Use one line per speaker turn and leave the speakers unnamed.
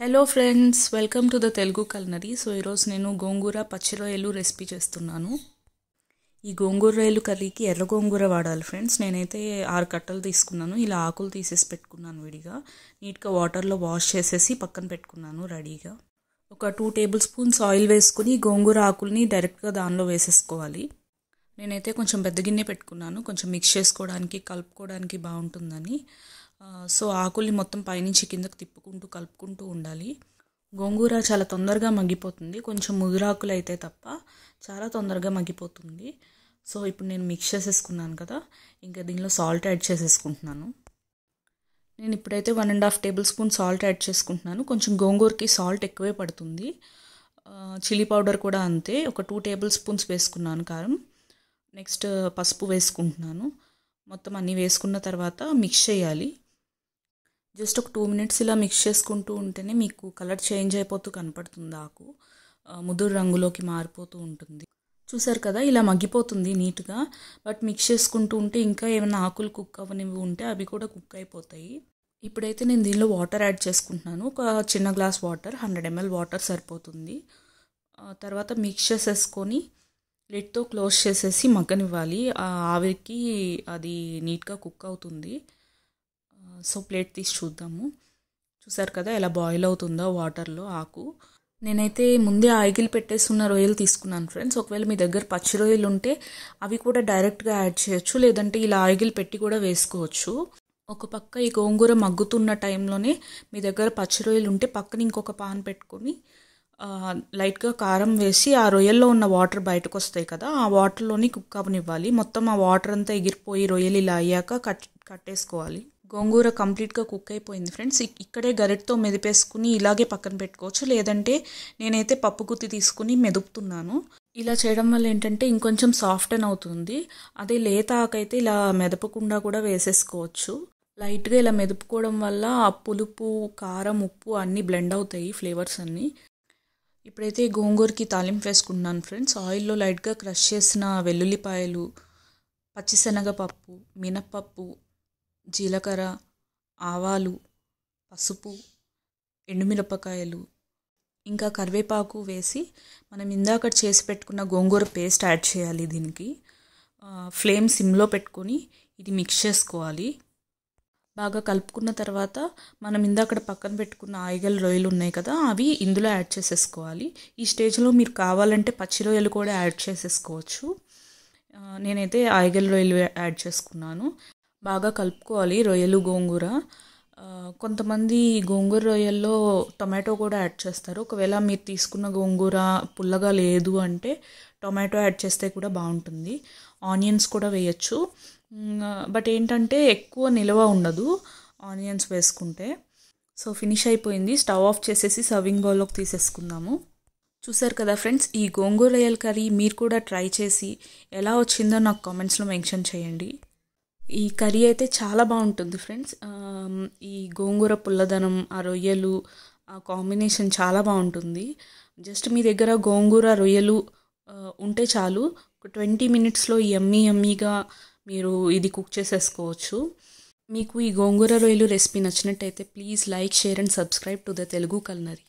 Hello friends, welcome to the Telugu culinary. So ఈరోజు నేను గోంగూర పచ్చి రొయ్యలు రెసిపీ చేస్తున్నాను. ఈ గోంగూర రొయ్యలు కర్రీకి ఎర్ర గోంగూర వాడాలి ఫ్రెండ్స్. నేనైతే 6 కట్టలు తీసుకున్నాను. ఇలా ఆకులు తీసేసి పెట్టుకున్నాను విడిగా. నీట్గా వాటర్లో వాష్ చేసేసి పక్కన పెట్టుకున్నాను రెడీగా. ఒక 2 టేబుల్ స్పూన్స్ ఆయిల్ వేసుకుని గోంగూర ఆకుల్ని డైరెక్ట్గా దానిలో వేసేసుకోవాలి. నేనైతే కొంచెం పెద్ద గిన్నె పెట్టుకున్నాను, కొంచెం మిక్స్ చేసుకోవడానికి కలుపుకోవడానికి బాగుంటుందని. సో ఆకుల్ని మొత్తం పైనుంచి కిందకు తిప్పుకుంటూ కలుపుకుంటూ ఉండాలి. గోంగూర చాలా తొందరగా మగ్గిపోతుంది, కొంచెం ముదురాకులు అయితే తప్ప చాలా తొందరగా మగ్గిపోతుంది. సో ఇప్పుడు నేను మిక్స్ చేసేసుకున్నాను కదా, ఇంకా దీనిలో సాల్ట్ యాడ్ చేసేసుకుంటున్నాను. నేను ఇప్పుడైతే 1.5 టేబుల్ స్పూన్ సాల్ట్ యాడ్ చేసుకుంటున్నాను. కొంచెం గోంగూరకి సాల్ట్ ఎక్కువే పడుతుంది. చిల్లీ పౌడర్ కూడా అంతే, ఒక 2 టేబుల్ స్పూన్స్ వేసుకున్నాను కారం. నెక్స్ట్ పసుపు వేసుకుంటున్నాను. మొత్తం అన్నీ వేసుకున్న తర్వాత మిక్స్ చేయాలి. జస్ట్ ఒక 2 మినిట్స్ ఇలా మిక్స్ చేసుకుంటూ ఉంటేనే మీకు కలర్ చేంజ్ అయిపోతూ కనపడుతుంది. ఆకు ముదురు రంగులోకి మారిపోతూ ఉంటుంది. చూసారు కదా, ఇలా మగ్గిపోతుంది నీట్గా. బట్ మిక్స్ చేసుకుంటూ ఉంటే ఇంకా ఏమైనా ఆకులు కుక్ అవ్వనివి ఉంటే అవి కూడా కుక్ అయిపోతాయి. ఇప్పుడైతే నేను దీనిలో వాటర్ యాడ్ చేసుకుంటున్నాను. ఒక చిన్న గ్లాస్ వాటర్, 100 ml వాటర్ సరిపోతుంది. తర్వాత మిక్స్ చేసేసుకొని లిడ్తో క్లోజ్ చేసేసి మగ్గనివ్వాలి. ఆవిరికి అది నీట్గా కుక్ అవుతుంది. సో ప్లేట్ తీసి చూద్దాము. చూసారు కదా ఎలా బాయిల్ అవుతుందో వాటర్లో ఆకు. నేనైతే ముందే ఆయిల్ పెట్టేస్తున్న రొయ్యలు తీసుకున్నాను ఫ్రెండ్స్. ఒకవేళ మీ దగ్గర పచ్చి రొయ్యలు ఉంటే అవి కూడా డైరెక్ట్గా యాడ్ చేయొచ్చు, లేదంటే ఇలా ఆయిల్ పెట్టి కూడా వేసుకోవచ్చు. ఒక పక్క ఈ గోంగూర మగ్గుతున్న టైంలోనే మీ దగ్గర పచ్చి రొయ్యలు ఉంటే పక్కన ఇంకొక పాన్ పెట్టుకొని లైట్గా కారం వేసి ఆ రొయ్యల్లో ఉన్న వాటర్ బయటకు వస్తాయి కదా, ఆ వాటర్లోని కుక్ అవ్వనివ్వాలి. మొత్తం ఆ వాటర్ అంతా ఎగిరిపోయి రొయ్యలు ఇలా అయ్యాక కట్టేసుకోవాలి. గోంగూర కంప్లీట్గా కుక్ అయిపోయింది ఫ్రెండ్స్. ఇక్కడే గరిటతో మెదిపేసుకుని ఇలాగే పక్కన పెట్టుకోవచ్చు, లేదంటే నేనైతే పప్పు గుత్తి తీసుకుని మెదుపుతున్నాను. ఇలా చేయడం వల్ల ఏంటంటే ఇంకొంచెం సాఫ్టన్ అవుతుంది. అదే లేత ఆకైతే ఇలా మెదపకుండా కూడా వేసేసుకోవచ్చు. లైట్గా ఇలా మెదుపుకోవడం వల్ల ఆ పులుపు, కారం, ఉప్పు అన్నీ బ్లెండ్ అవుతాయి, ఫ్లేవర్స్ అన్నీ. ఇప్పుడైతే గోంగూరకి తాలింపు వేసుకుంటున్నాను ఫ్రెండ్స్. ఆయిల్లో లైట్గా క్రష్ చేసిన వెల్లుల్లిపాయలు, పచ్చిశనగపప్పు, మినప్పప్పు, జీలకర్ర, ఆవాలు, పసుపు, ఎండుమిరపకాయలు, ఇంకా కరివేపాకు వేసి మనం ఇందాక చేసి పెట్టుకున్న గోంగూర పేస్ట్ యాడ్ చేయాలి. దీనికి ఫ్లేమ్ సిమ్లో పెట్టుకొని ఇది మిక్స్ చేసుకోవాలి. బాగా కలుపుకున్న తర్వాత మనం ఇందాక పక్కన పెట్టుకున్న ఆయిగల్ రొయ్యలు ఉన్నాయి కదా, అవి ఇందులో యాడ్ చేసేసుకోవాలి. ఈ స్టేజ్లో మీరు కావాలంటే పచ్చి రొయ్యలు కూడా యాడ్ చేసేసుకోవచ్చు. నేనైతే ఆయిగల్ రొయ్యలు యాడ్ చేసుకున్నాను. బాగా కలుపుకోవాలి రొయ్యలు, గోంగూర. కొంతమంది గోంగూర రొయ్యల్లో టొమాటో కూడా యాడ్ చేస్తారు. ఒకవేళ మీరు తీసుకున్న గోంగూర పుల్లగా లేదు అంటే టొమాటో యాడ్ చేస్తే కూడా బాగుంటుంది. ఆనియన్స్ కూడా వేయచ్చు. బట్ ఏంటంటే ఎక్కువ నిల్వ ఉండదు ఆనియన్స్ వేసుకుంటే. సో ఫినిష్ అయిపోయింది. స్టవ్ ఆఫ్ చేసేసి సర్వింగ్ బౌల్లోకి తీసేసుకుందాము. చూసారు కదా ఫ్రెండ్స్, ఈ గోంగూర రొయ్యల కర్రీ మీరు కూడా ట్రై చేసి ఎలా వచ్చిందో నాకు కామెంట్స్లో మెన్షన్ చేయండి. ఈ కర్రీ అయితే చాలా బాగుంటుంది ఫ్రెండ్స్. ఈ గోంగూర పుల్లదనం, ఆ రొయ్యలు, ఆ కాంబినేషన్ చాలా బాగుంటుంది. జస్ట్ మీ దగ్గర గోంగూర రొయ్యలు ఉంటే చాలు, ఒక 20 మినిట్స్లో యమ్మీగా మీరు ఇది కుక్ చేసేసుకోవచ్చు. మీకు ఈ గోంగూర రొయ్యలు రెసిపీ నచ్చినట్టయితే please like, share and subscribe to the Telugu culinary.